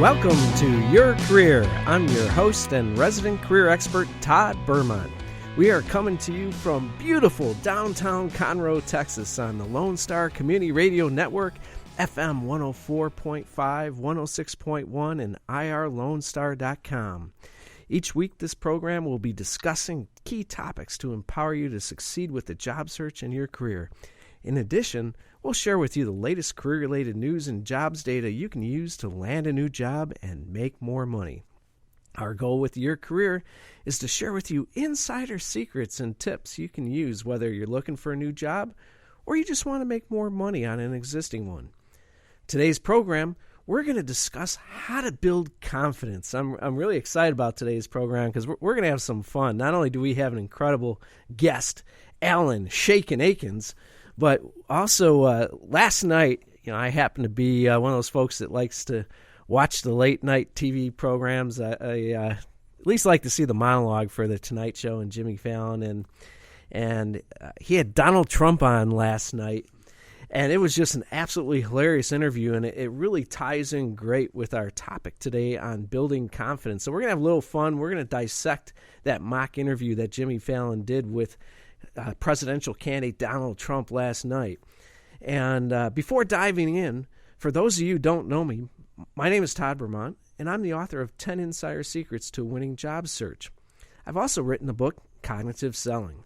Welcome to Your Career. I'm your host and resident career expert, Todd Bermont. We are coming to you from beautiful downtown Conroe, Texas on the Lone Star Community Radio Network, FM 104.5, 106.1, and irlonestar.com. Each week, this program will be discussing key topics to empower you to succeed with the job search and your career. In addition, we'll share with you the latest career-related news and jobs data you can use to land a new job and make more money. Our goal with your career is to share with you insider secrets and tips you can use whether you're looking for a new job or you just want to make more money on an existing one. Today's program, we're going to discuss how to build confidence. I'm really excited about today's program because we're going to have some fun. Not only do we have an incredible guest, Alan Shakin Akins, but also last night, I happen to be one of those folks that likes to watch the late night TV programs. I at least like to see the monologue for the Tonight Show and Jimmy Fallon, and he had Donald Trump on last night, and it was just an absolutely hilarious interview, and it really ties in great with our topic today on building confidence. So we're gonna have a little fun. We're gonna dissect that mock interview that Jimmy Fallon did with presidential candidate Donald Trump last night. And before diving in, for those of you who don't know me, my name is Todd Bermont, and I'm the author of 10 Insider Secrets to a Winning Job Search. I've also written the book, Cognitive Selling.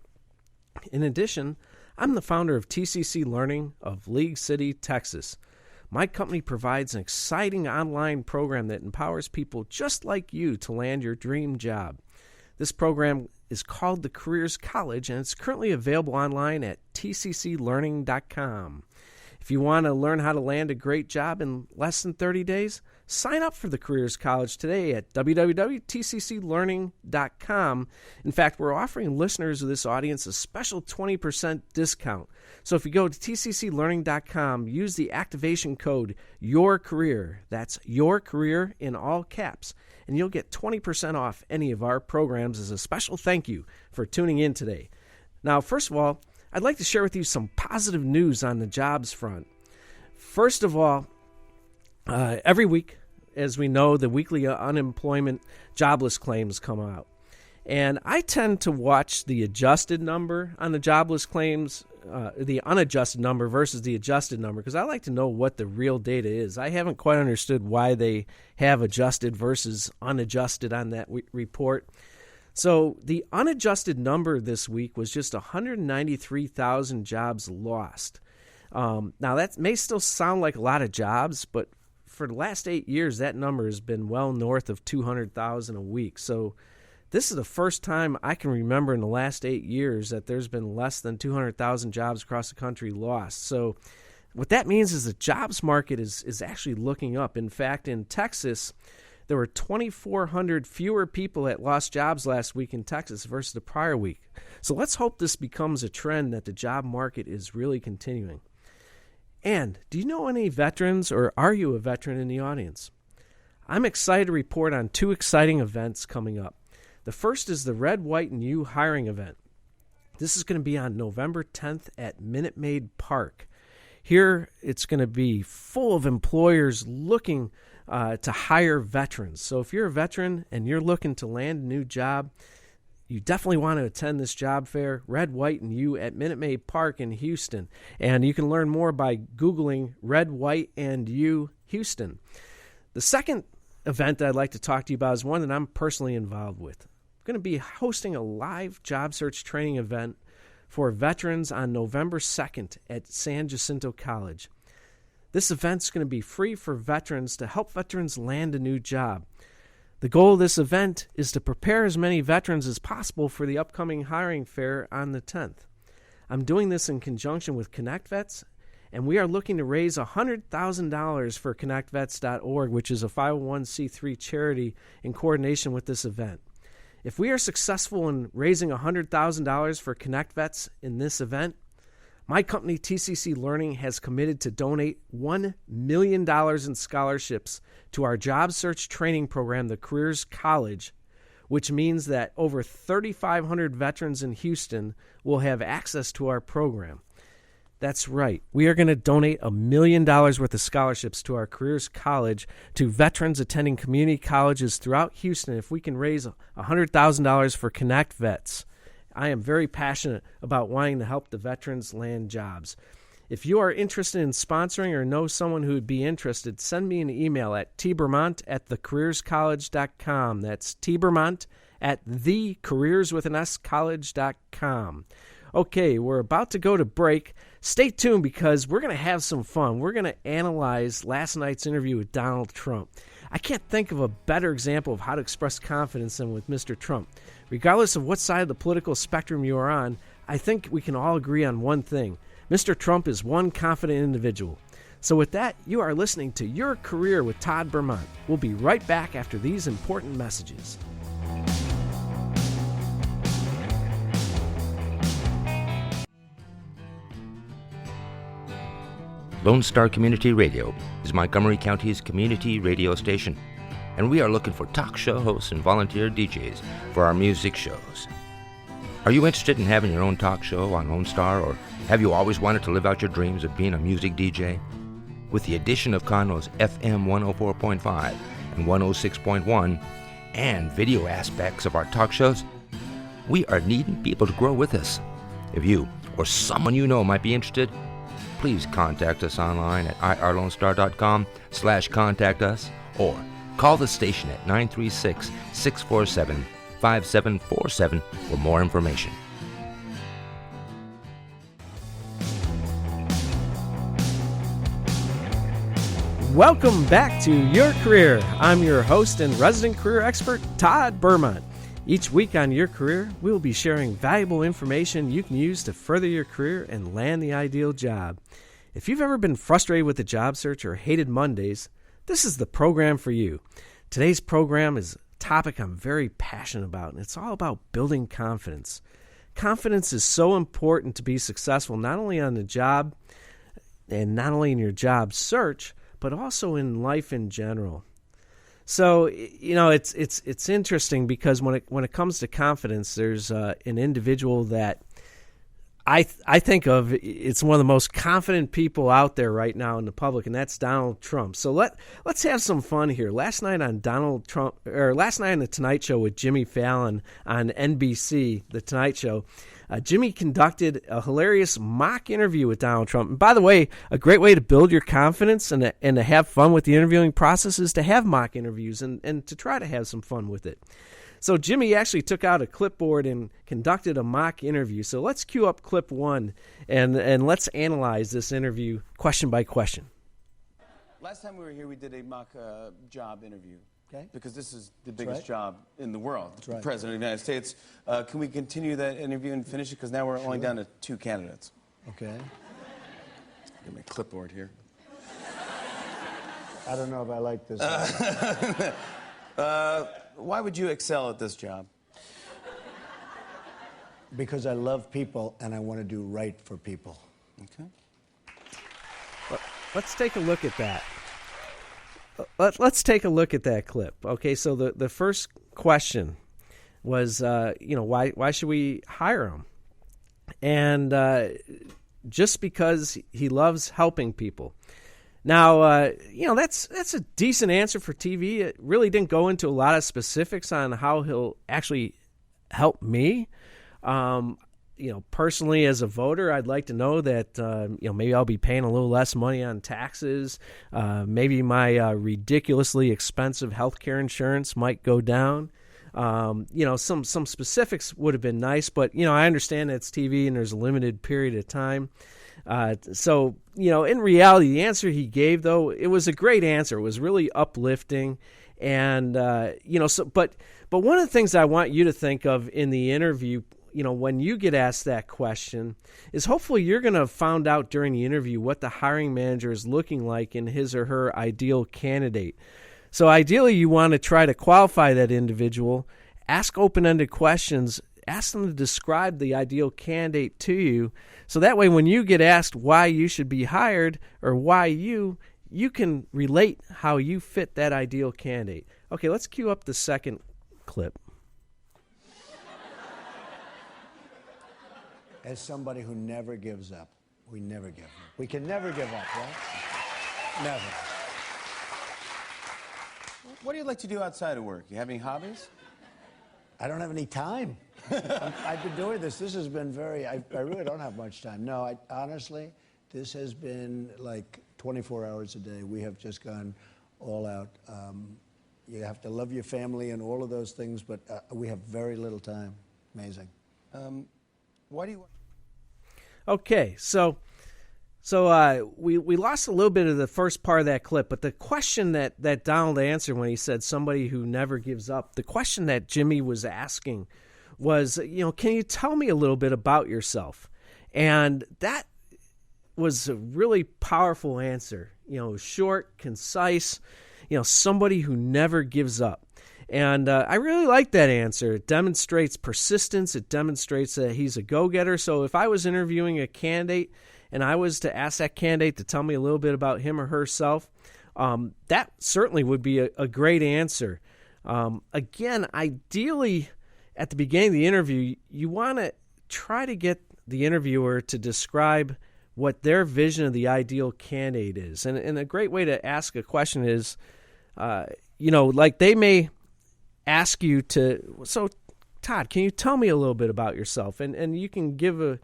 In addition, I'm the founder of TCC Learning of League City, Texas. My company provides an exciting online program that empowers people just like you to land your dream job. This program is called the Careers College, and it's currently available online at tcclearning.com. If you want to learn how to land a great job in less than 30 days, sign up for the Careers College today at www.tcclearning.com. In fact, we're offering listeners of this audience a special 20% discount. So if you go to tcclearning.com, use the activation code YOURCAREER. That's Your Career in all caps. And you'll get 20% off any of our programs as a special thank you for tuning in today. Now, first of all, I'd like to share with you some positive news on the jobs front. First of all, every week, as we know, the weekly unemployment jobless claims come out. And I tend to watch the adjusted number on the jobless claims, the unadjusted number versus the adjusted number, because I like to know what the real data is. I haven't quite understood why they have adjusted versus unadjusted on that report. So the unadjusted number this week was just 193,000 jobs lost. Now, that may still sound like a lot of jobs, but for the last 8 years, that number has been well north of 200,000 a week. So this is the first time I can remember in the last 8 years that there's been less than 200,000 jobs across the country lost. So what that means is the jobs market is actually looking up. In fact, in Texas, there were 2,400 fewer people that lost jobs last week in Texas versus the prior week. So let's hope this becomes a trend that the job market is really continuing. And do you know any veterans, or are you a veteran in the audience? I'm excited to report on 2 exciting events coming up. The first is the Red, White, and You hiring event. This is going to be on November 10th at Minute Maid Park. Here, it's going to be full of employers looking to hire veterans. So if you're a veteran and you're looking to land a new job, you definitely want to attend this job fair, Red, White, and You at Minute Maid Park in Houston. And you can learn more by Googling Red, White, and You Houston. The second event that I'd like to talk to you about is one that I'm personally involved with. I'm going to be hosting a live job search training event for veterans on November 2nd at San Jacinto College. This event's going to be free for veterans to help veterans land a new job. The goal of this event is to prepare as many veterans as possible for the upcoming hiring fair on the 10th. I'm doing this in conjunction with Connect Vets, and we are looking to raise $100,000 for ConnectVets.org, which is a 501c3 charity in coordination with this event. If we are successful in raising $100,000 for Connect Vets in this event, my company, TCC Learning, has committed to donate $1 million in scholarships to our job search training program, the Careers College, which means that over 3,500 veterans in Houston will have access to our program. That's right. We are going to donate $1 million worth of scholarships to our Careers College to veterans attending community colleges throughout Houston if we can raise $100,000 for Connect Vets. I am very passionate about wanting to help the veterans land jobs. If you are interested in sponsoring or know someone who would be interested, send me an email at tbermont@thecareerscollege.com. That's tbermont@thecareerswithanscollege.com. Okay, we're about to go to break. Stay tuned because we're going to have some fun. We're going to analyze last night's interview with Donald Trump. I can't think of a better example of how to express confidence than with Mr. Trump. Regardless of what side of the political spectrum you are on, I think we can all agree on one thing. Mr. Trump is one confident individual. So with that, you are listening to Your Career with Todd Bermont. We'll be right back after these important messages. Lone Star Community Radio is Montgomery County's community radio station, and we are looking for talk show hosts and volunteer DJs for our music shows. Are you interested in having your own talk show on Lone Star, or have you always wanted to live out your dreams of being a music DJ? With the addition of Conroe's FM 104.5 and 106.1 and video aspects of our talk shows, we are needing people to grow with us. If you or someone you know might be interested, please contact us online at irlonestar.com/contact us or call the station at 936-647-5747 for more information. Welcome back to Your Career. I'm your host and resident career expert, Todd Bermont. Each week on Your Career, we will be sharing valuable information you can use to further your career and land the ideal job. If you've ever been frustrated with the job search or hated Mondays, this is the program for you. Today's program is a topic I'm very passionate about, and it's all about building confidence. Confidence is so important to be successful, not only on the job and not only in your job search, but also in life in general. So, you know, it's interesting because when it comes to confidence, there's an individual that I think of. It's one of the most confident people out there right now in the public, and that's Donald Trump. So let's have some fun here. Last night on the Tonight Show with Jimmy Fallon on NBC, the Tonight Show, Jimmy conducted a hilarious mock interview with Donald Trump. And by the way, a great way to build your confidence and to have fun with the interviewing process is to have mock interviews and to try to have some fun with it. So Jimmy actually took out a clipboard and conducted a mock interview. So let's cue up clip 1 and let's analyze this interview question by question. Last time we were here, we did a mock job interview. Okay. Because this is the biggest job in the world, right. President of the United States. Can we continue that interview and finish it? Because now we're only down to 2 candidates. Okay. Get my clipboard here. I don't know if I like this. Why would you excel at this job? Because I love people and I want to do right for people. Okay. Let's take a look at that. Let's take a look at that clip. Okay, so the first question was, why should we hire him? And just because he loves helping people. Now, that's a decent answer for TV. It really didn't go into a lot of specifics on how he'll actually help me. Personally as a voter, I'd like to know that, maybe I'll be paying a little less money on taxes. Maybe my ridiculously expensive health care insurance might go down. Some specifics would have been nice, but, I understand it's TV and there's a limited period of time. So, in reality, the answer he gave, though, it was a great answer. It was really uplifting. And, but one of the things I want you to think of in the interview, when you get asked that question, is hopefully you're going to have found out during the interview what the hiring manager is looking like in his or her ideal candidate. So ideally, you want to try to qualify that individual, ask open-ended questions, ask them to describe the ideal candidate to you, so that way when you get asked why you should be hired or why you can relate how you fit that ideal candidate. Okay, let's cue up the second clip. As somebody who never gives up, We never give up. We can never give up, right? Never. What do you like to do outside of work? You have any hobbies? I don't have any time. I've been doing this. This has been I really don't have much time. No, honestly, this has been like 24 hours a day. We have just gone all out. You have to love your family and all of those things, but we have very little time. Amazing. Why do you... Okay, so we lost a little bit of the first part of that clip, but the question that Donald answered when he said somebody who never gives up, the question that Jimmy was asking was, can you tell me a little bit about yourself? And that was a really powerful answer, short, concise, somebody who never gives up. And I really like that answer. It demonstrates persistence. It demonstrates that he's a go-getter. So if I was interviewing a candidate and I was to ask that candidate to tell me a little bit about him or herself, that certainly would be a great answer. Again, ideally, at the beginning of the interview, you want to try to get the interviewer to describe what their vision of the ideal candidate is. And a great way to ask a question is, like they may ask you to, so Todd, can you tell me a little bit about yourself? And you can give a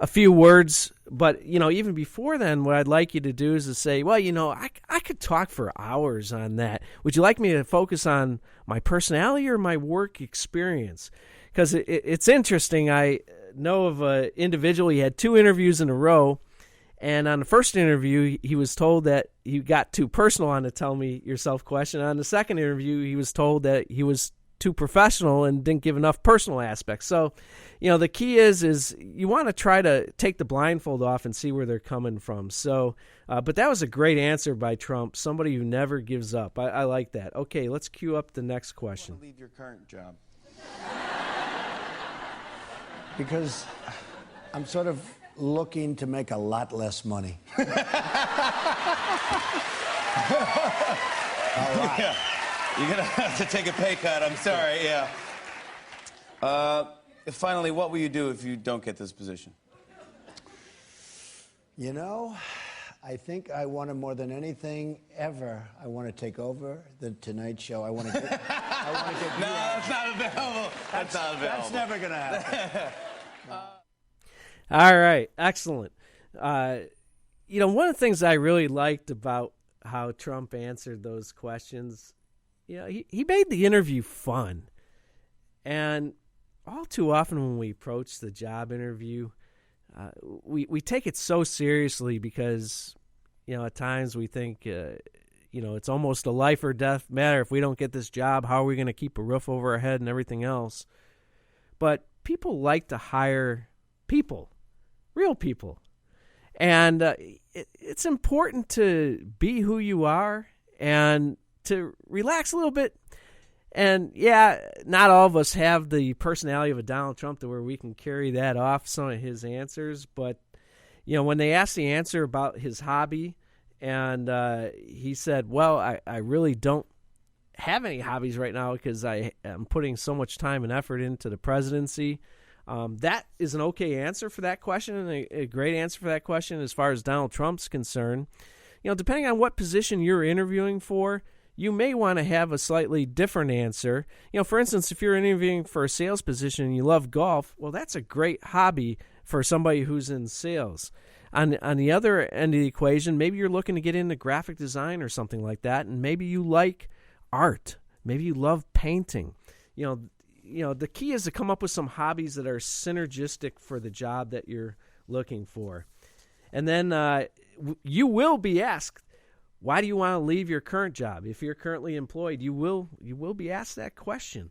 few words, but, even before then, what I'd like you to do is to say, well, I could talk for hours on that. Would you like me to focus on my personality or my work experience? Because it's interesting. I know of an individual, he had 2 interviews in a row, and on the first interview, he was told that he got too personal on the tell me yourself question. On the second interview, he was told that he was too professional and didn't give enough personal aspects. So, the key is you want to try to take the blindfold off and see where they're coming from. So, but that was a great answer by Trump, somebody who never gives up. I like that. Okay, let's cue up the next question. Leave your current job. Because I'm sort of looking to make a lot less money. Yeah. You're going to have to take a pay cut. I'm sorry, yeah. Finally, what will you do if you don't get this position? I think I want to, more than anything ever, I want to take over the Tonight Show. I want to get... No, that's not available. That's not available. That's never going to happen. All right, excellent. One of the things I really liked about how Trump answered those questions, he made the interview fun. And all too often when we approach the job interview, we take it so seriously because, at times we think, it's almost a life or death matter. If we don't get this job, how are we going to keep a roof over our head and everything else? But people like to hire people, real people. And it's important to be who you are and to relax a little bit. And, not all of us have the personality of a Donald Trump to where we can carry that off, some of his answers. But, when they asked the answer about his hobby, and he said, well, I really don't have any hobbies right now because I am putting so much time and effort into the presidency. That is an okay answer for that question, and a great answer for that question as far as Donald Trump's concerned. Depending on what position you're interviewing for, you may want to have a slightly different answer. For instance, if you're interviewing for a sales position and you love golf, well, that's a great hobby for somebody who's in sales. On the other end of the equation, maybe you're looking to get into graphic design or something like that, and maybe you like art. Maybe you love painting. The key is to come up with some hobbies that are synergistic for the job that you're looking for. And then you will be asked, why do you want to leave your current job? If you're currently employed, you will be asked that question.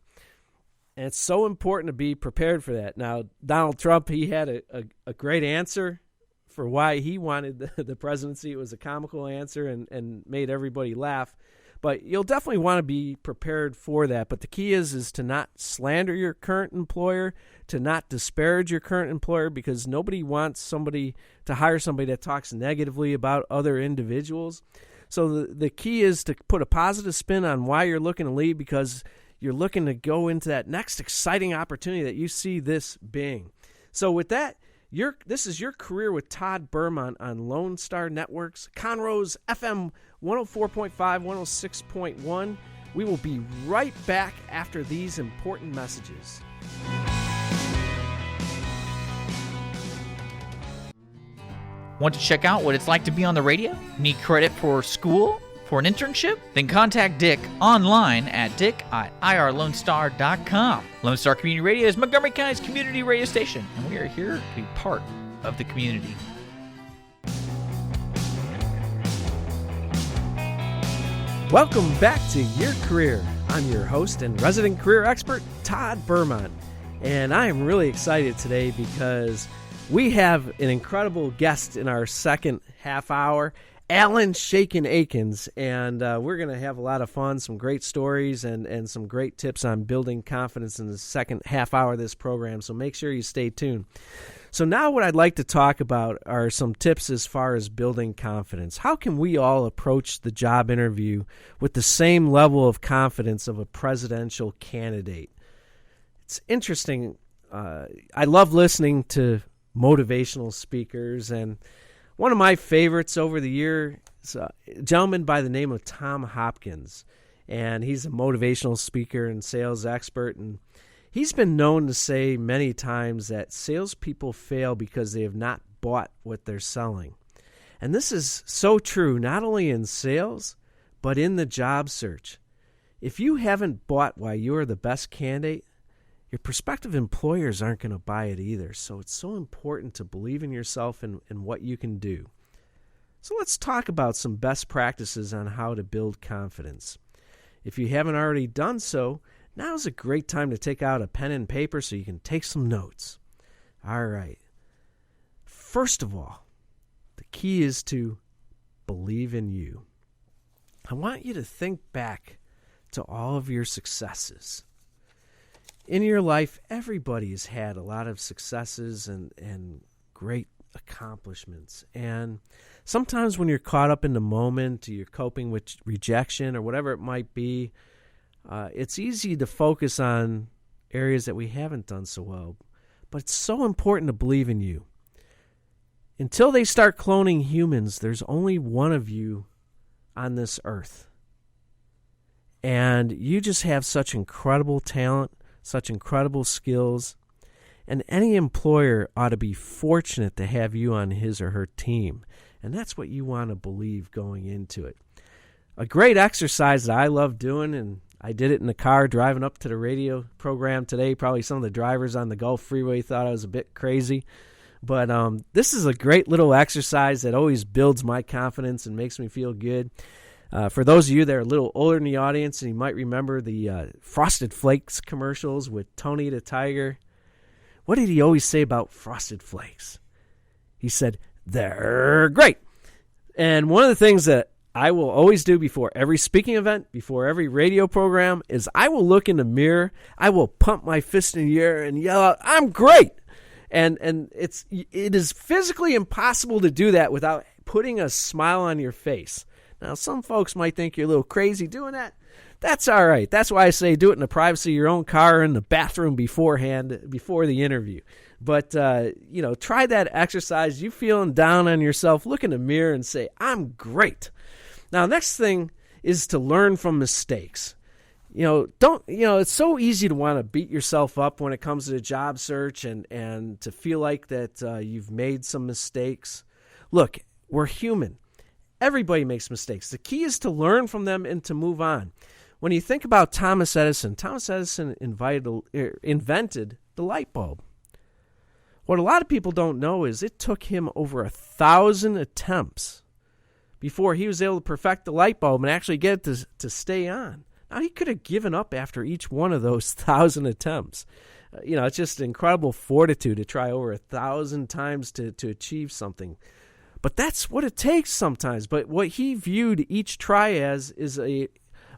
And it's so important to be prepared for that. Now, Donald Trump, he had a great answer for why he wanted the presidency. It was a comical answer and made everybody laugh. But you'll definitely want to be prepared for that. But the key is to not slander your current employer, to not disparage your current employer, because nobody wants somebody to hire somebody that talks negatively about other individuals. So the key is to put a positive spin on why you're looking to leave, because you're looking to go into that next exciting opportunity that you see this being. So with that, This is Your Career with Todd Bermont on Lone Star Networks, Conroe's FM 104.5, 106.1. We will be right back after these important messages. Want to check out what it's like to be on the radio? Need credit for school? For an internship? Then contact Dick online at dick@irlonestar.com. Lone Star Community Radio is Montgomery County's community radio station, and we are here to be part of the community. Welcome back to Your Career. I'm your host and resident career expert, Todd Bermont, and I am really excited today because we have an incredible guest in our second half hour, Alan Shakin Akins, and we're going to have a lot of fun, some great stories, and some great tips on building confidence in the second half hour of this program, so make sure you stay tuned. So now what I'd like to talk about are some tips as far as building confidence. How can we all approach the job interview with the same level of confidence of a presidential candidate? It's interesting. I love listening to motivational speakers, and one of my favorites over the year is a gentleman by the name of Tom Hopkins, and he's a motivational speaker and sales expert, and he's been known to say many times that salespeople fail because they have not bought what they're selling. And this is so true, not only in sales, but in the job search. If you haven't bought why you're the best candidate, your prospective employers aren't going to buy it either. So it's so important to believe in yourself and what you can do. So let's talk about some best practices on how to build confidence. If you haven't already done so, now's a great time to take out a pen and paper so you can take some notes. All right. First of all, the key is to believe in you. I want you to think back to all of your successes. In your life, everybody has had a lot of successes and great accomplishments. And sometimes when you're caught up in the moment, you're coping with rejection or whatever it might be, it's easy to focus on areas that we haven't done so well. But it's so important to believe in you. Until they start cloning humans, there's only one of you on this earth. And you just have such incredible talent, such incredible skills, and any employer ought to be fortunate to have you on his or her team. And that's what you want to believe going into it. A great exercise that I love doing, and I did it in the car driving up to the radio program today. Probably some of the drivers on the Gulf Freeway thought I was a bit crazy. But this is a great little exercise that always builds my confidence and makes me feel good. For those of you that are a little older in the audience, and you might remember the Frosted Flakes commercials with Tony the Tiger. What did he always say about Frosted Flakes? He said, "They're great." And one of the things that I will always do before every speaking event, before every radio program, is I will look in the mirror, I will pump my fist in the air and yell out, "I'm great!" And it is physically impossible to do that without putting a smile on your face. Now, some folks might think you're a little crazy doing that. That's all right. That's why I say do it in the privacy of your own car or in the bathroom beforehand, before the interview. But, try that exercise. You feeling down on yourself, look in the mirror and say, "I'm great." Now, next thing is to learn from mistakes. It's so easy to want to beat yourself up when it comes to the job search and to feel like that you've made some mistakes. Look, we're human. Everybody makes mistakes. The key is to learn from them and to move on. When you think about Thomas Edison invented the light bulb. What a lot of people don't know is it took him over 1,000 attempts before he was able to perfect the light bulb and actually get it to stay on. Now, he could have given up after each one of those 1,000 attempts. It's just incredible fortitude to try over 1,000 times to achieve something. But that's what it takes sometimes. But what he viewed each try as is a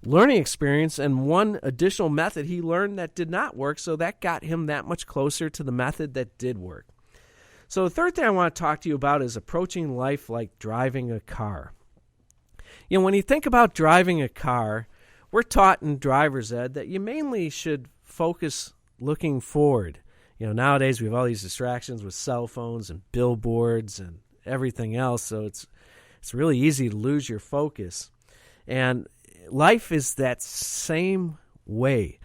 learning experience and one additional method he learned that did not work, so that got him that much closer to the method that did work. So the third thing I want to talk to you about is approaching life like driving a car. When you think about driving a car, we're taught in driver's ed that you mainly should focus looking forward. Nowadays we have all these distractions with cell phones and billboards and everything else, so it's really easy to lose your focus. And life is that same way.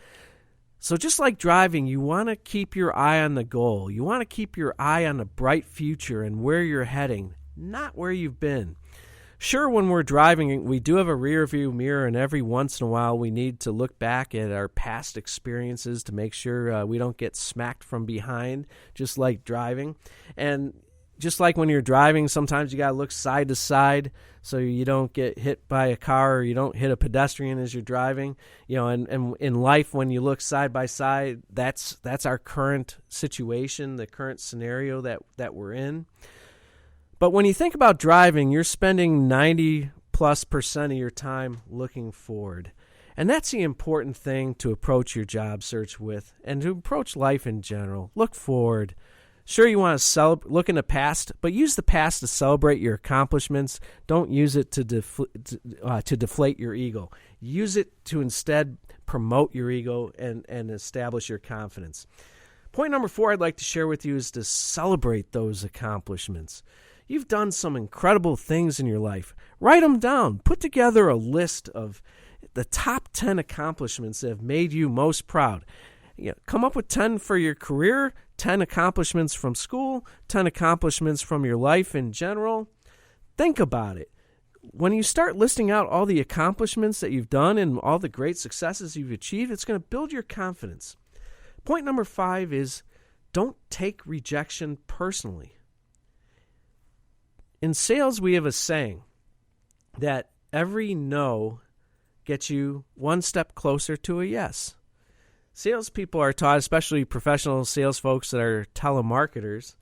So just like driving, you want to keep your eye on the goal. You want to keep your eye on the bright future and where you're heading, not where you've been. Sure, when we're driving, we do have a rear view mirror, and every once in a while we need to look back at our past experiences to make sure we don't get smacked from behind, just like driving. And just like when you're driving, sometimes you got to look side to side so you don't get hit by a car or you don't hit a pedestrian as you're driving. And in life, when you look side by side, that's our current situation, the current scenario that we're in. But when you think about driving, you're spending 90+% of your time looking forward. And that's the important thing to approach your job search with and to approach life in general. Look forward. Sure, you want to look in the past, but use the past to celebrate your accomplishments. Don't use it to deflate your ego. Use it to instead promote your ego and establish your confidence. Point number 4 I'd like to share with you is to celebrate those accomplishments. You've done some incredible things in your life. Write them down. Put together a list of the top 10 accomplishments that have made you most proud. Come up with 10 for your career, 10 accomplishments from school, 10 accomplishments from your life in general. Think about it. When you start listing out all the accomplishments that you've done and all the great successes you've achieved, it's going to build your confidence. Point number 5 is don't take rejection personally. In sales, we have a saying that every no gets you one step closer to a yes. Salespeople are taught, especially professional sales folks that are telemarketers,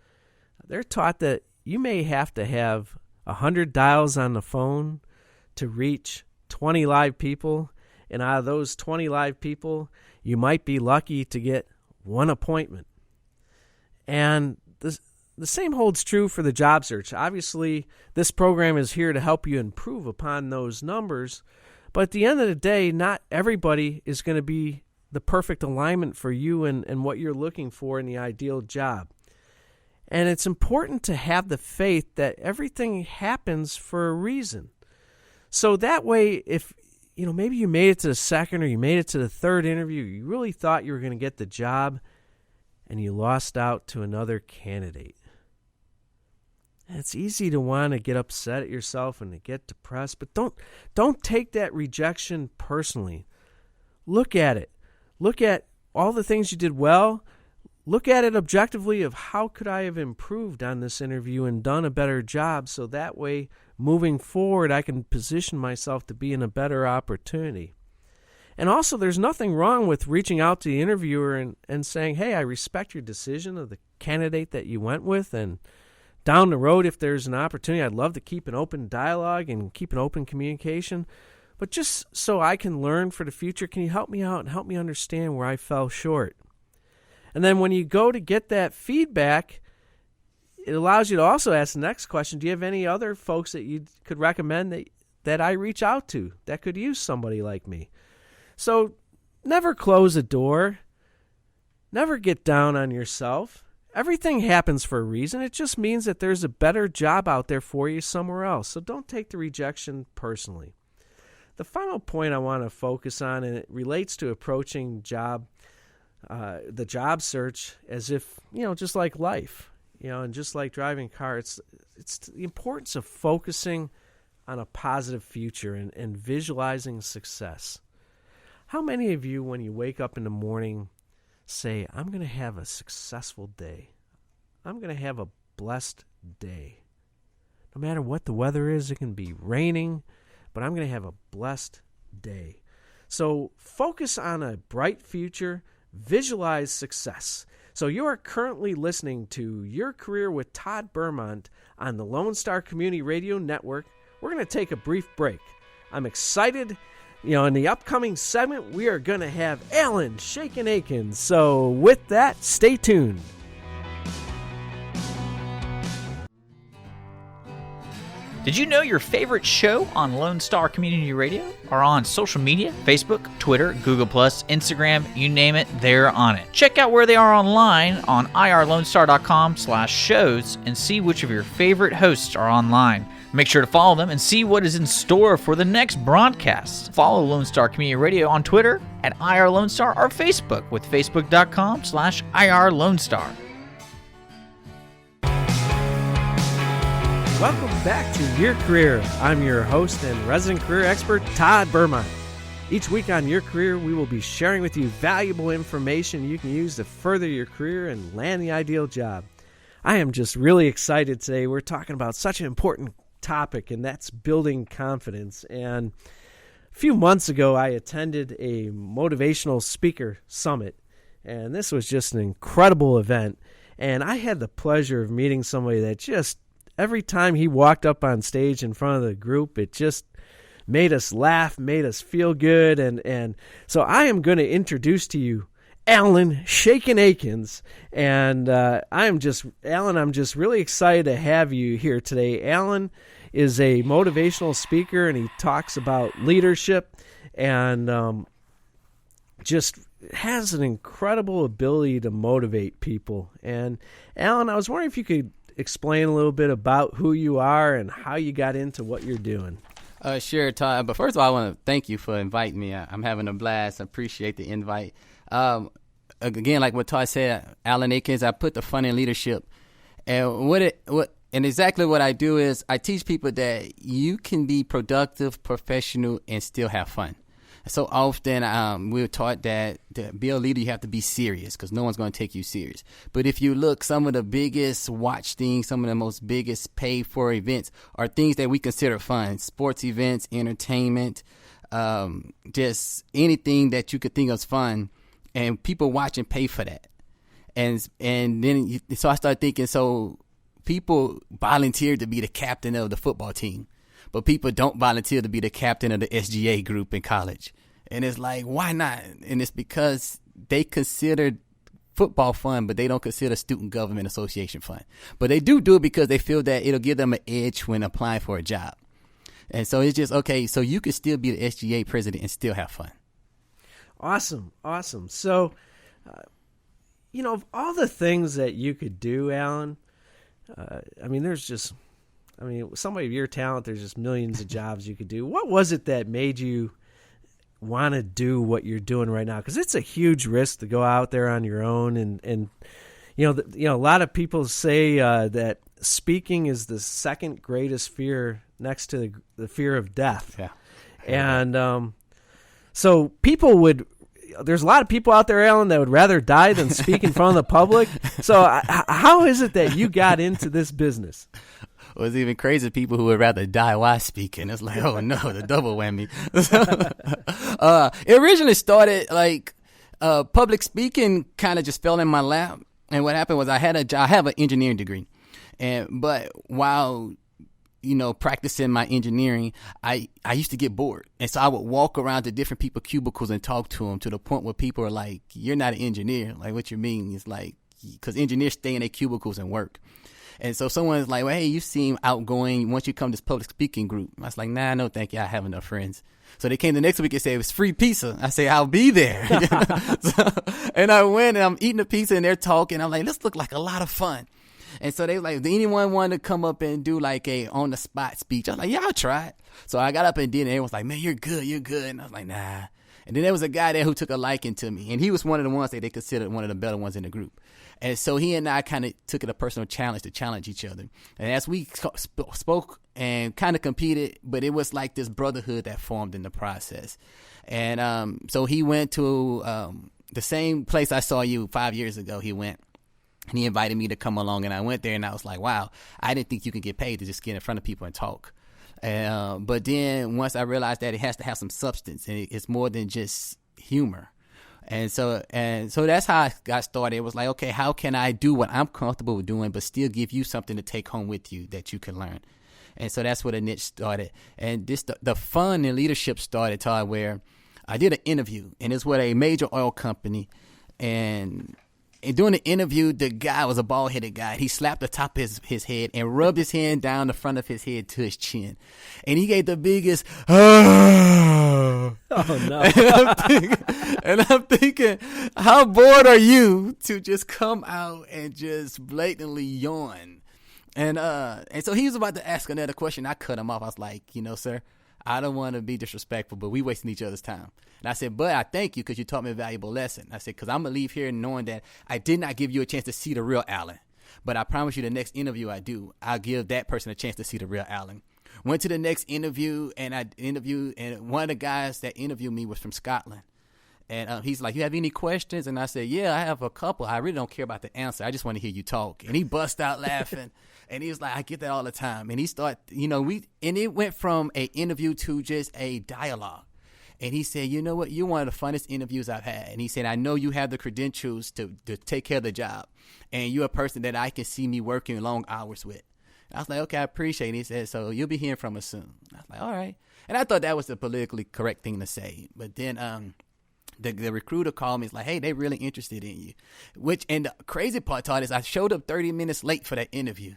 they're taught that you may have to have 100 dials on the phone to reach 20 live people, and out of those 20 live people, you might be lucky to get one appointment. And the same holds true for the job search. Obviously, this program is here to help you improve upon those numbers, but at the end of the day, not everybody is going to be the perfect alignment for you and what you're looking for in the ideal job. And it's important to have the faith that everything happens for a reason. So that way, if maybe you made it to the second or you made it to the third interview, you really thought you were going to get the job, and you lost out to another candidate. And it's easy to want to get upset at yourself and to get depressed, but don't take that rejection personally. Look at it. Look at all the things you did well. Look at it objectively of how could I have improved on this interview and done a better job, so that way, moving forward, I can position myself to be in a better opportunity. And also, there's nothing wrong with reaching out to the interviewer and saying, hey, I respect your decision of the candidate that you went with, and down the road, if there's an opportunity, I'd love to keep an open dialogue and keep an open communication. But just so I can learn for the future, can you help me out and help me understand where I fell short? And then when you go to get that feedback, it allows you to also ask the next question, do you have any other folks that you could recommend that I reach out to that could use somebody like me? So never close a door. Never get down on yourself. Everything happens for a reason. It just means that there's a better job out there for you somewhere else. So don't take the rejection personally. The final point I want to focus on, and it relates to approaching the job search as if, just like life, and just like driving a car, it's the importance of focusing on a positive future and visualizing success. How many of you, when you wake up in the morning, say, I'm going to have a successful day. I'm going to have a blessed day. No matter what the weather is, it can be raining, but I'm going to have a blessed day. So focus on a bright future, visualize success. So you are currently listening to Your Career with Todd Bermont on the Lone Star Community Radio Network. We're going to take a brief break. I'm excited. In the upcoming segment, we are going to have Alan Shakin Akins. So with that, stay tuned. Did you know your favorite show on Lone Star Community Radio are on social media? Facebook, Twitter, Google+, Instagram, you name it, they're on it. Check out where they are online on irlonestar.com/shows and see which of your favorite hosts are online. Make sure to follow them and see what is in store for the next broadcast. Follow Lone Star Community Radio on Twitter at IRLoneStar or Facebook with facebook.com/IRLoneStar. Welcome back to Your Career. I'm your host and resident career expert, Todd Bermont. Each week on Your Career, we will be sharing with you valuable information you can use to further your career and land the ideal job. I am just really excited today. We're talking about such an important topic, and that's building confidence. And a few months ago, I attended a motivational speaker summit, and this was just an incredible event. And I had the pleasure of meeting somebody that just every time he walked up on stage in front of the group, it just made us laugh, made us feel good. And so I am going to introduce to you Alan Shakin Akins. And I'm just really excited to have you here today. Alan is a motivational speaker, and he talks about leadership and just has an incredible ability to motivate people. And Alan, I was wondering if you could explain a little bit about who you are and how you got into what you're doing. Sure, Todd. But first of all, I want to thank you for inviting me. I'm having a blast. I appreciate the invite. Again, like what Todd said, Alan Akins, I put the fun in leadership. And exactly what I do is I teach people that you can be productive, professional, and still have fun. So often we're taught that to be a leader, you have to be serious because no one's going to take you serious. But if you look, some of the biggest watch things, some of the most biggest paid for events are things that we consider fun. Sports events, entertainment, just anything that you could think of fun. And people watch and pay for that. And then so I started thinking, so people volunteer to be the captain of the football team. But people don't volunteer to be the captain of the SGA group in college. And it's like, why not? And it's because they consider football fun, but they don't consider student government association fun. But they do it because they feel that it'll give them an edge when applying for a job. And so it's just, okay, so you can still be the SGA president and still have fun. Awesome. So, of all the things that you could do, Alan, somebody of your talent, there's just millions of jobs you could do. What was it that made you want to do what you're doing right now? Because it's a huge risk to go out there on your own. And a lot of people say that speaking is the second greatest fear next to the fear of death. Yeah. And so there's a lot of people out there, Alan, that would rather die than speak in front of the public. So how is it that you got into this business? Well, it's even crazy people who would rather die while speaking. It's like, oh no, the double whammy. It originally started like public speaking kind of just fell in my lap. And what happened was I have an engineering degree. But while practicing my engineering, I used to get bored. And so I would walk around to different people's cubicles and talk to them to the point where people are like, you're not an engineer. Like, what you mean? It's like, because engineers stay in their cubicles and work. And so someone's like, well, hey, you seem outgoing. Once you come to this public speaking group. I was like, nah, no, thank you. I have enough friends. So they came the next week and said, it was free pizza. I say, I'll be there. And I went and I'm eating the pizza and they're talking. I'm like, this looked like a lot of fun. And so they were like, did anyone want to come up and do like a on the spot speech? I was like, yeah, I'll try it. So I got up and did it. And everyone was like, man, you're good. And I was like, nah. And then there was a guy there who took a liking to me. And he was one of the ones that they considered one of the better ones in the group. And so he and I kind of took it a personal challenge to challenge each other. And as we spoke and kind of competed, but it was like this brotherhood that formed in the process. And so he went to the same place I saw you 5 years ago. He went. And he invited me to come along, and I went there, and I was like, wow, I didn't think you could get paid to just get in front of people and talk. But then once I realized that it has to have some substance, and it's more than just humor. And so that's how I got started. It was like, okay, how can I do what I'm comfortable with doing, but still give you something to take home with you that you can learn? And so that's where the niche started. And the fun and leadership started, Todd, where I did an interview, and it's with a major oil company, and And during the interview, the guy was a bald-headed guy. He slapped the top of his head and rubbed his hand down the front of his head to his chin. And he gave the biggest, oh no. And I'm thinking, how bored are you to just come out and just blatantly yawn? And so he was about to ask another question. I cut him off. I was like, sir, I don't want to be disrespectful, but we wasting each other's time. And I said, but I thank you because you taught me a valuable lesson. I said, because I'm going to leave here knowing that I did not give you a chance to see the real Alan. But I promise you the next interview I do, I'll give that person a chance to see the real Alan. Went to the next interview, and I interviewed, and one of the guys that interviewed me was from Scotland. And he's like, you have any questions? And I said, yeah, I have a couple. I really don't care about the answer. I just want to hear you talk. And he bust out laughing. And he was like, I get that all the time. And he started, and it went from an interview to just a dialogue. And he said, you know what? You're one of the funnest interviews I've had. And he said, I know you have the credentials to take care of the job. And you're a person that I can see me working long hours with. And I was like, okay, I appreciate it. He said, so you'll be hearing from us soon. I was like, all right. And I thought that was the politically correct thing to say. But then the recruiter called me. It's like, hey, they're really interested in you. And the crazy part, Todd, is I showed up 30 minutes late for that interview.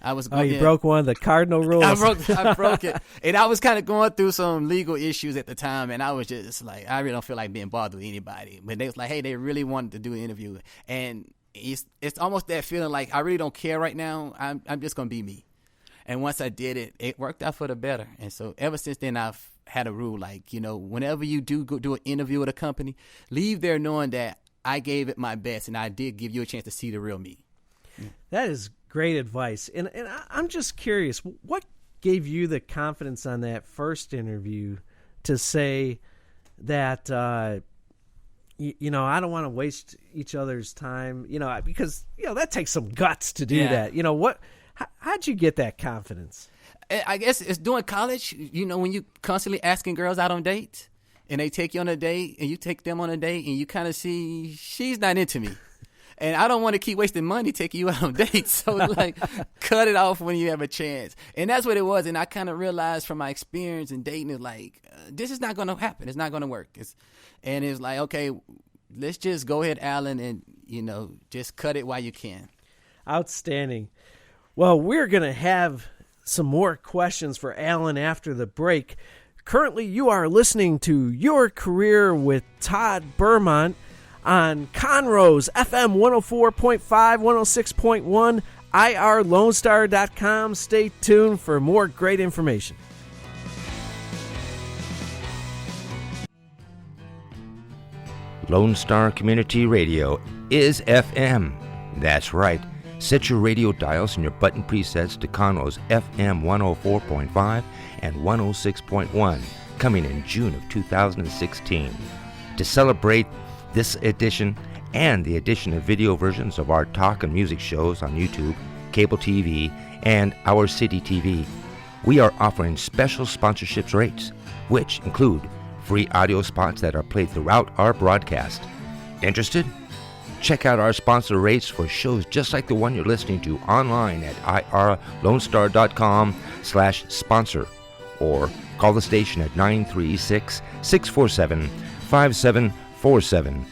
You broke one of the cardinal rules. I broke it. And I was kind of going through some legal issues at the time, and I was just like, I really don't feel like being bothered with anybody. But they was like, hey, they really wanted to do an interview. And it's almost that feeling like I really don't care right now. I'm just going to be me. And once I did it, it worked out for the better. And so ever since then, I've had a rule like, whenever you do go do an interview with a company, leave there knowing that I gave it my best and I did give you a chance to see the real me. That is great advice. And I'm just curious, what gave you the confidence on that first interview to say that, I don't want to waste each other's time, because, that takes some guts to do that. How'd you get that confidence? I guess it's during college, when you constantly asking girls out on dates and they take you on a date and you take them on a date and you kind of see she's not into me. And I don't want to keep wasting money taking you out on dates. So, cut it off when you have a chance. And that's what it was. And I kind of realized from my experience in dating, is like, this is not going to happen. It's not going to work. And it's like, okay, let's just go ahead, Alan, and, just cut it while you can. Outstanding. Well, we're going to have some more questions for Alan after the break. Currently, you are listening to Your Career with Todd Bermont on Conroe's FM 104.5, 106.1, irlonestar.com. Stay tuned for more great information. Lone Star Community Radio is FM. That's right. Set your radio dials and your button presets to Conroe's FM 104.5 and 106.1, coming in June of 2016. To celebrate this edition and the addition of video versions of our talk and music shows on YouTube, cable TV, and Our City TV, we are offering special sponsorships rates, which include free audio spots that are played throughout our broadcast. Interested? Check out our sponsor rates for shows just like the one you're listening to online at irlonestar.com/sponsor, or call the station at 936-647-5747.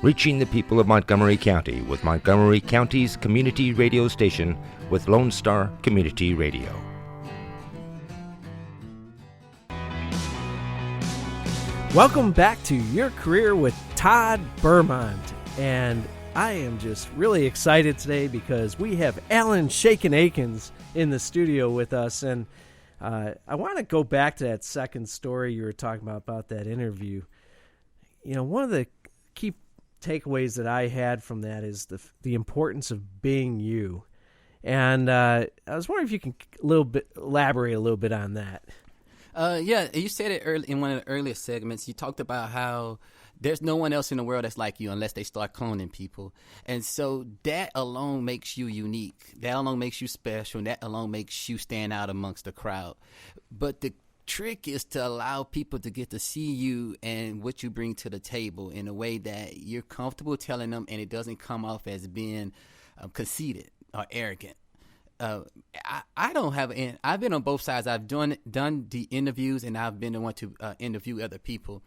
Reaching the people of Montgomery County with Montgomery County's community radio station with Lone Star Community Radio. Welcome back to Your Career with Todd Bermont. And I am just really excited today because we have Alan Shakin Akins in the studio with us. And I want to go back to that second story you were talking about that interview. One of the key takeaways that I had from that is the importance of being you. And I was wondering if you can elaborate a little bit on that. Yeah, you said it early in one of the earlier segments. You talked about how there's no one else in the world that's like you unless they start cloning people. And so that alone makes you unique. That alone makes you special. And that alone makes you stand out amongst the crowd. But the trick is to allow people to get to see you and what you bring to the table in a way that you're comfortable telling them and it doesn't come off as being conceited or arrogant. I don't have, and I've been on both sides. I've done the interviews and I've been the one to interview other people.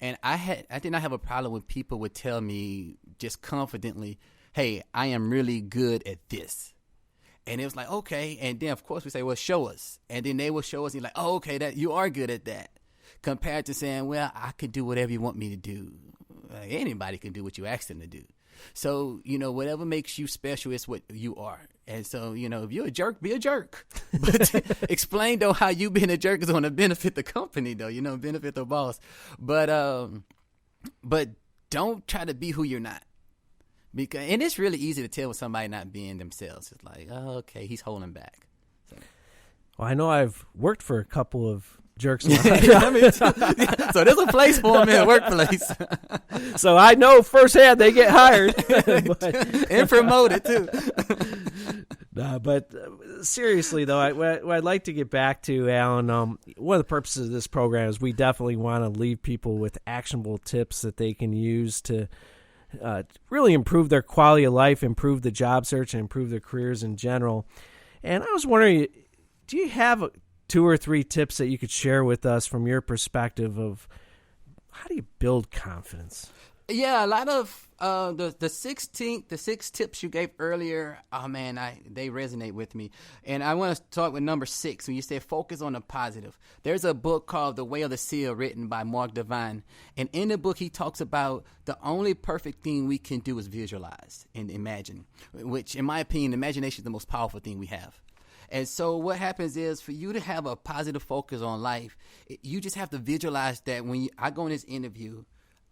And I did not have a problem when people would tell me just confidently, hey, I am really good at this. And it was like, okay. And then, of course, we say, well, show us. And then they will show us. And you're like, oh, okay, that you are good at that. Compared to saying, well, I can do whatever you want me to do. Anybody can do what you ask them to do. So, whatever makes you special is what you are. And so, if you're a jerk, be a jerk. But explain, though, how you being a jerk is going to benefit the company, though, benefit the boss. But don't try to be who you're not. And it's really easy to tell when somebody not being themselves. It's like, oh, okay, he's holding back. So. Well, I know I've worked for a couple of jerks. So there's a place for them in the workplace. So I know firsthand they get hired. And promoted, too. But seriously, though, what I'd like to get back to, Alan, one of the purposes of this program is we definitely want to leave people with actionable tips that they can use to really improve their quality of life, improve the job search, and improve their careers in general. And I was wondering, do you have 2 or 3 tips that you could share with us from your perspective of how do you build confidence? Yeah, a lot of the 6 tips you gave earlier, oh man, they resonate with me. And I want to start with number 6 when you say focus on the positive. There's a book called The Way of the Seal written by Mark Divine. And in the book, he talks about the only perfect thing we can do is visualize and imagine, which in my opinion, imagination is the most powerful thing we have. And so what happens is for you to have a positive focus on life, you just have to visualize that when I go in this interview,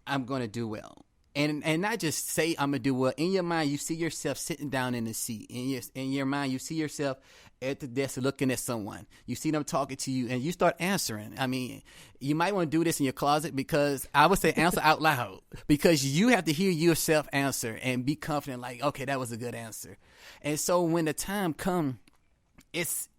I'm going to do well. And not just say I'm going to do well. In your mind, you see yourself sitting down in the seat. In your mind, you see yourself at the desk looking at someone. You see them talking to you, and you start answering. I mean, you might want to do this in your closet because I would say answer out loud because you have to hear yourself answer and be confident like, okay, that was a good answer. And so when the time comes,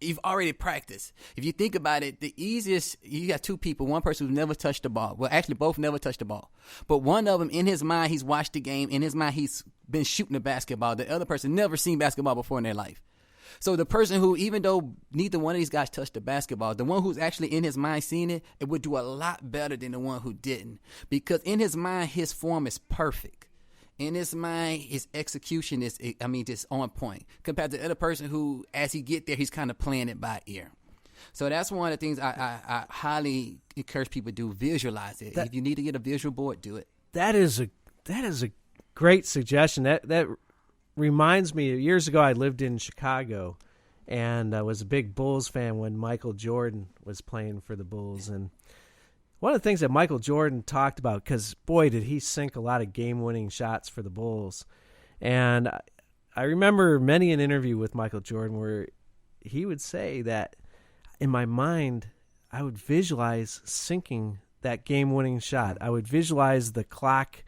you've already practiced. If you think about it, the easiest, you got 2 people, one person who's never touched the ball. Well, actually, both never touched the ball. But one of them, in his mind, he's watched the game. In his mind, he's been shooting the basketball. The other person never seen basketball before in their life. So the person who, even though neither one of these guys touched the basketball, the one who's actually in his mind seeing it, it would do a lot better than the one who didn't. Because in his mind, his form is perfect. In his mind, his execution is, just on point compared to the other person who, as he get there, he's kind of playing it by ear. So that's one of the things I highly encourage people to do. Visualize it. If you need to get a visual board, do it. That is a great suggestion. That reminds me, years ago I lived in Chicago, and I was a big Bulls fan when Michael Jordan was playing for the Bulls. And one of the things that Michael Jordan talked about, because, boy, did he sink a lot of game-winning shots for the Bulls. And I remember many an interview with Michael Jordan where he would say that, in my mind, I would visualize sinking that game-winning shot. I would visualize the clock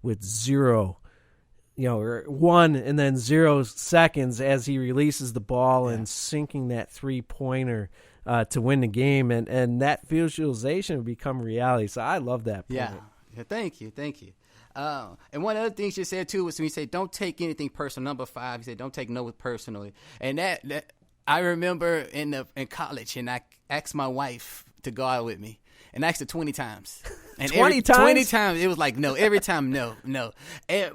with 0, or 1 and then 0 seconds as he releases the ball and sinking that three-pointer to win the game, and that visualization would become reality. So I love that point. Yeah. Thank you. And one of the things you said, too, was when you say, don't take anything personal. Number 5, you said, don't take no personally. And that I remember in college, and I asked my wife to go out with me. And I asked her 20 times. And 20 times? 20 times. It was like, no. Every time, no.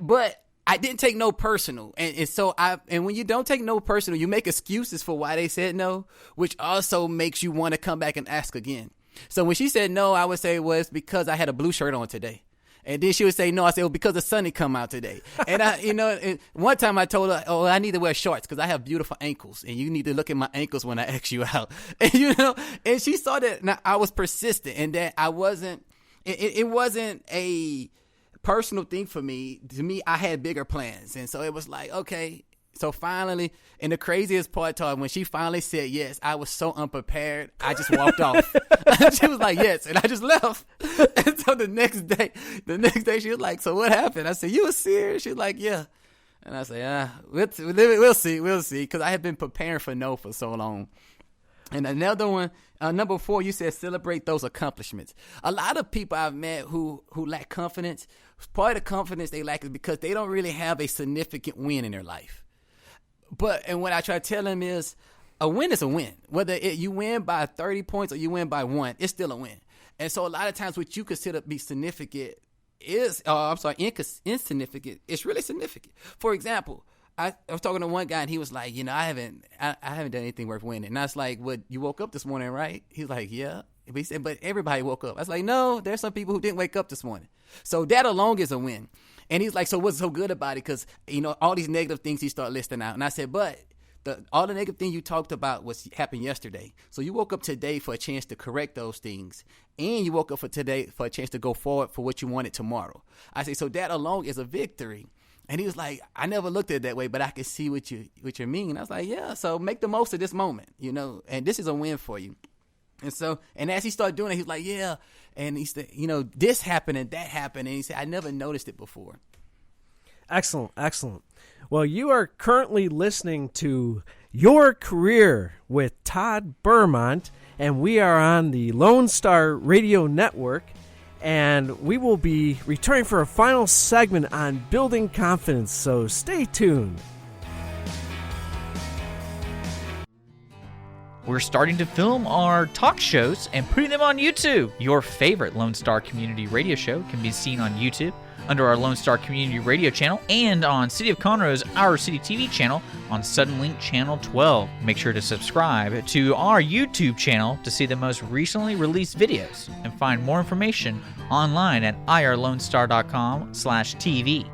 But I didn't take no personal. And so when you don't take no personal, you make excuses for why they said no, which also makes you want to come back and ask again. So when she said no, I would say, well, it's because I had a blue shirt on today. And then she would say no. I said, well, because the sun had come out today. And and one time I told her, oh, I need to wear shorts because I have beautiful ankles, and you need to look at my ankles when I ask you out. And and she saw that I was persistent, and that I wasn't. It wasn't a personal thing for me. To me, I had bigger plans, and so it was like, okay. So finally, and the craziest part, Todd, when she finally said yes, I was so unprepared, I just walked off. She was like, yes, and I just left. And so the next day, she was like, so what happened? I said, you were serious? She was like, yeah. And I said, we'll see, because I had been preparing for no for so long. And another one, number 4, you said celebrate those accomplishments. A lot of people I've met who lack confidence, part of the confidence they lack is because they don't really have a significant win in their life. And what I try to tell them is a win is a win. Whether you win by 30 points or you win by 1, it's still a win. And so a lot of times what you consider to be significant is, insignificant. It's really significant. For example, I was talking to one guy and he was like, I haven't done anything worth winning. And I was like, "What? You woke up this morning, right?" He was like, "Yeah." But he said, "But everybody woke up." I was like, "No, there's some people who didn't wake up this morning." So that alone is a win. And he's like, "So what's so good about it?" Because all these negative things he started listing out. And I said, "But all the negative things you talked about happened yesterday. So you woke up today for a chance to correct those things, and you woke up for today for a chance to go forward for what you wanted tomorrow." I say, so that alone is a victory. And he was like, "I never looked at it that way, but I can see what you mean." And I was like, "Yeah, so make the most of this moment, and this is a win for you." And as he started doing it, he was like, "Yeah." And he said, "This happened and that happened." And he said, "I never noticed it before." Excellent, excellent. Well, you are currently listening to Your Career with Todd Bermont, and we are on the Lone Star Radio Network, and we will be returning for a final segment on building confidence, so stay tuned. We're starting to film our talk shows and putting them on YouTube. Your favorite Lone Star Community Radio show can be seen on YouTube under our Lone Star Community Radio channel and on City of Conroe's Our City TV channel on Suddenlink Channel 12. Make sure to subscribe to our YouTube channel to see the most recently released videos and find more information online at irlonestar.com/TV.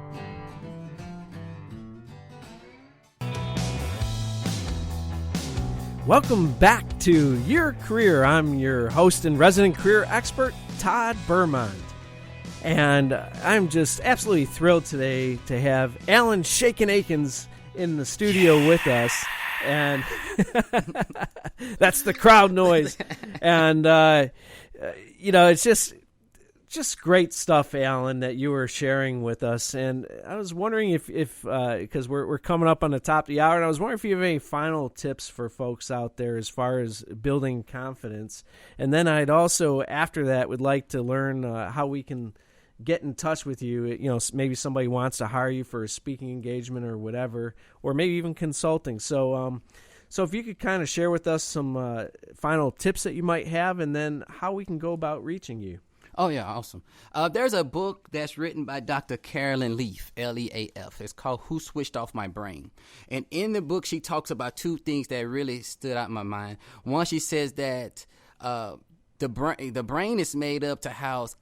Welcome back to Your Career. I'm your host and resident career expert, Todd Bermont. And I'm just absolutely thrilled today to have Alan Shakin Akins in the studio with us. And that's the crowd noise. And, it's just great stuff, Alan, that you were sharing with us. And I was wondering if because we're coming up on the top of the hour, and I was wondering if you have any final tips for folks out there as far as building confidence. And then I'd also, after that, would like to learn how we can get in touch with you. Maybe somebody wants to hire you for a speaking engagement or whatever, or maybe even consulting. So if you could kind of share with us some final tips that you might have, and then how we can go about reaching you. Oh, yeah, awesome. There's a book that's written by Dr. Carolyn Leaf, Leaf. It's called Who Switched Off My Brain? And in the book, she talks about two things that really stood out in my mind. One, she says that the brain is made up to house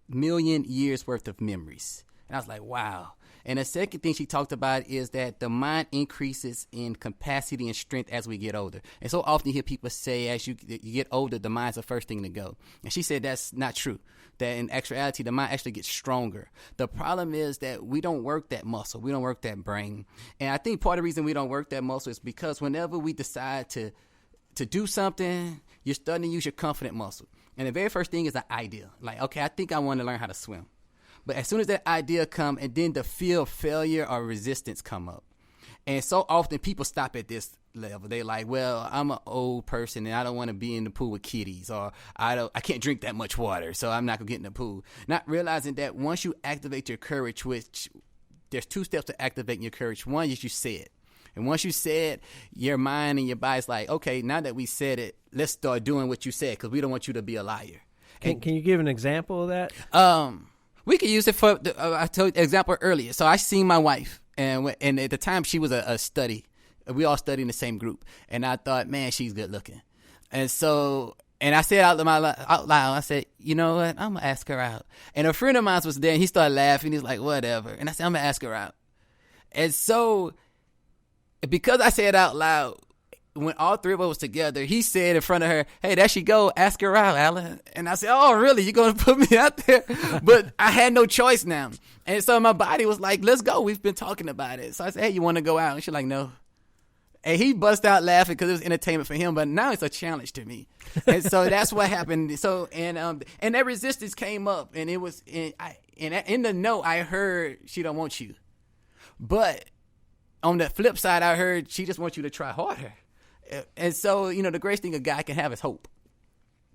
1,000,000 years worth of memories. And I was like, wow. And the second thing she talked about is that the mind increases in capacity and strength as we get older. And so often you hear people say, as you get older, the mind's the first thing to go. And she said that's not true, that in actuality, the mind actually gets stronger. The problem is that we don't work that muscle. We don't work that brain. And I think part of the reason we don't work that muscle is because whenever we decide to do something, you're starting to use your confident muscle. And the very first thing is an idea. Like, okay, I think I want to learn how to swim. But as soon as that idea comes, and then the fear of failure or resistance come up. And so often people stop at this level. They like, well, I'm an old person and I don't want to be in the pool with kiddies, or I can't drink that much water, so I'm not going to get in the pool. Not realizing that once you activate your courage, which there's 2 steps to activating your courage. One is you say it. And once you say it, your mind and your body's like, okay, now that we said it, let's start doing what you said, because we don't want you to be a liar. Can you give an example of that? We could use it for, I told you the example earlier. So I seen my wife, and at the time she was a study. We all studied in the same group. And I thought, man, she's good looking. And I said out loud, I said, you know what, I'm going to ask her out. And a friend of mine was there, and he started laughing. He's like, whatever. And I said, I'm going to ask her out. And so because I said out loud, when all 3 of us was together, he said in front of her, hey, there she go, ask her out, Alan. And I said, oh, really? You going to put me out there? But I had no choice now. And so my body was like, let's go. We've been talking about it. So I said, hey, you want to go out? And she's like, no. And he bust out laughing because it was entertainment for him, but now it's a challenge to me. And so that's what happened. So, and that resistance came up, and it was, in the note, I heard she don't want you. But on the flip side, I heard she just wants you to try harder. And so, the greatest thing a guy can have is hope.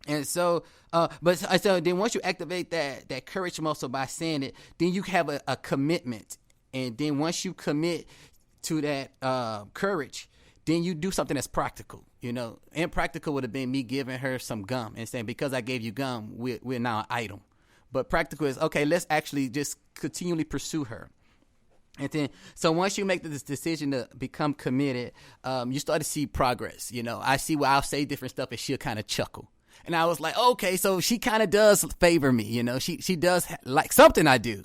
And so, so then once you activate that courage muscle by saying it, then you have a commitment. And then once you commit to that courage, then you do something that's practical. Impractical would have been me giving her some gum and saying, because I gave you gum, we're now an item. But practical is, okay, let's actually just continually pursue her. And then, so once you make this decision to become committed, you start to see progress. You know, I see where I'll say different stuff and she'll kind of chuckle. And I was like, okay, so she kind of does favor me. You know, she does like something I do.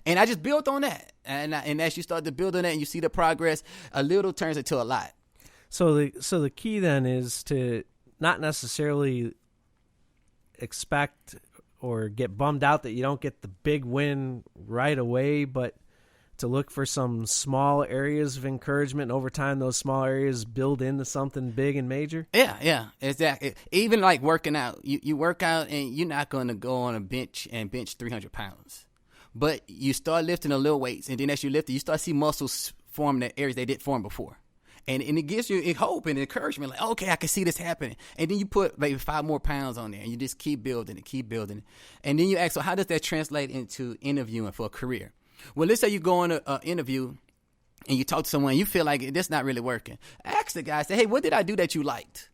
And I just built on that. And as you start to build on that and you see the progress, a little turns into a lot. So the key then is to not necessarily expect or get bummed out that you don't get the big win right away, but to look for some small areas of encouragement, and over time those small areas build into something big and major? Yeah, exactly. Even like working out. You work out and you're not going to go on a bench and bench 300 pounds. But you start lifting a little weights, and then as you lift it, you start to see muscles form in the areas they didn't form before. And it gives you hope and encouragement, like, okay, I can see this happening. And then you put maybe 5 more pounds on there, and you just keep building it. And then you ask, so how does that translate into interviewing for a career? Well, let's say you go on an interview, and you talk to someone, and you feel like this not really working. Ask the guy, say, hey, what did I do that you liked?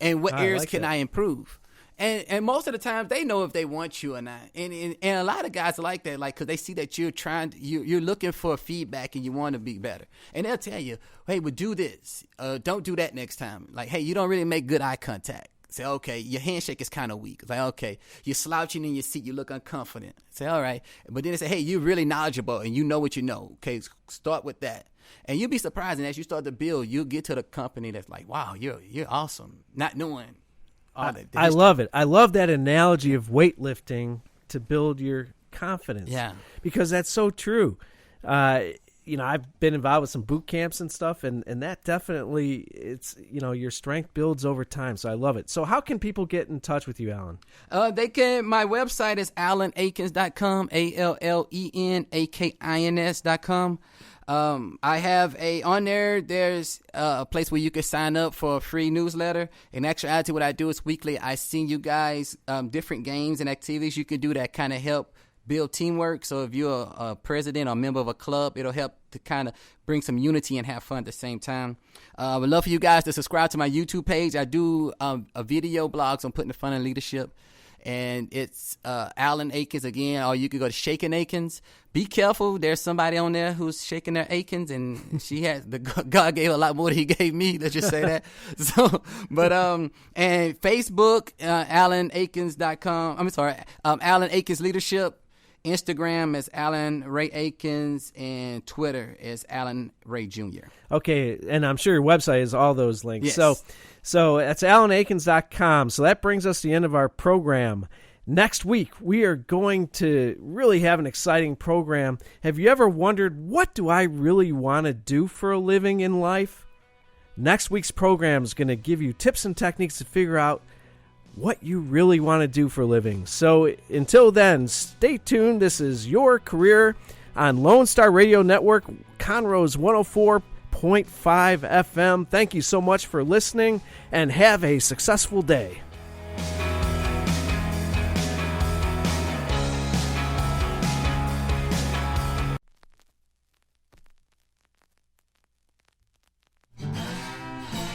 And what areas can I improve? And most of the time, they know if they want you or not. And a lot of guys like that, like, because they see that you're looking for feedback and you want to be better. And they'll tell you, hey, well, do this. Don't do that next time. Like, hey, you don't really make good eye contact. Say, okay, your handshake is kind of weak. It's like, okay, you're slouching in your seat. You look unconfident. Say, all right. But then they say, hey, you're really knowledgeable and you know what you know. Okay, start with that. And you'll be surprised. And as you start to build, you'll get to the company that's like, wow, you're awesome. Not knowing. I love it. I love that analogy of weightlifting to build your confidence. Yeah. Because that's so true. I've been involved with some boot camps and stuff, and that definitely, it's, your strength builds over time. So I love it. So how can people get in touch with you, Alan? They can. My website is alanakins.com, ALLENAKINS.com. I have on there, there's a place where you can sign up for a free newsletter. In actuality, what I do is weekly, I send you guys different games and activities you can do that kind of help build teamwork. So if you're a president or a member of a club, it'll help to kind of bring some unity and have fun at the same time. I would love for you guys to subscribe to my YouTube page. I do a video blogs on putting the fun in leadership. And it's Alan Akins again, or you can go to Shakin Akins. Be careful. There's somebody on there who's shaking their Akins, and God gave a lot more than he gave me. Let's just say that. So, but and Facebook, AlanAkins.com. I'm sorry, Alan Akins Leadership. Instagram is Alan Ray Akins, and Twitter is Alan Ray Jr. Okay, and I'm sure your website is all those links. Yes. So that's alanakins.com. So that brings us to the end of our program. Next week, we are going to really have an exciting program. Have you ever wondered, what do I really want to do for a living in life? Next week's program is going to give you tips and techniques to figure out what you really want to do for a living. So until then, stay tuned. This is Your Career on Lone Star Radio Network, Conroe's 104.5 FM. Thank you so much for listening, and have a successful day.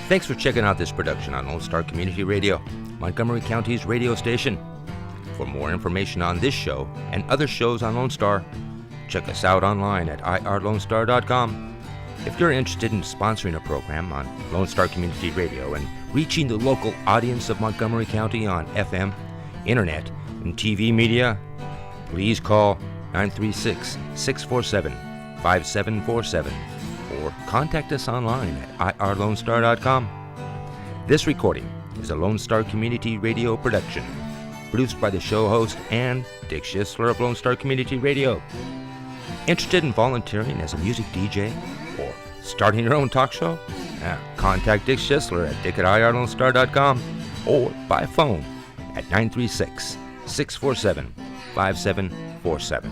Thanks for checking out this production on Lone Star Community Radio, Montgomery County's radio station. For more information on this show and other shows on Lone Star, check us out online at irlonestar.com. If you're interested in sponsoring a program on Lone Star Community Radio and reaching the local audience of Montgomery County on FM, internet, and TV media, please call 936-647-5747 or contact us online at irlonestar.com. This recording is a Lone Star Community Radio production, produced by the show host and Dick Schissler of Lone Star Community Radio. Interested in volunteering as a music DJ or starting your own talk show? Contact Dick Schissler at dick@irlonestar.com or by phone at 936-647-5747.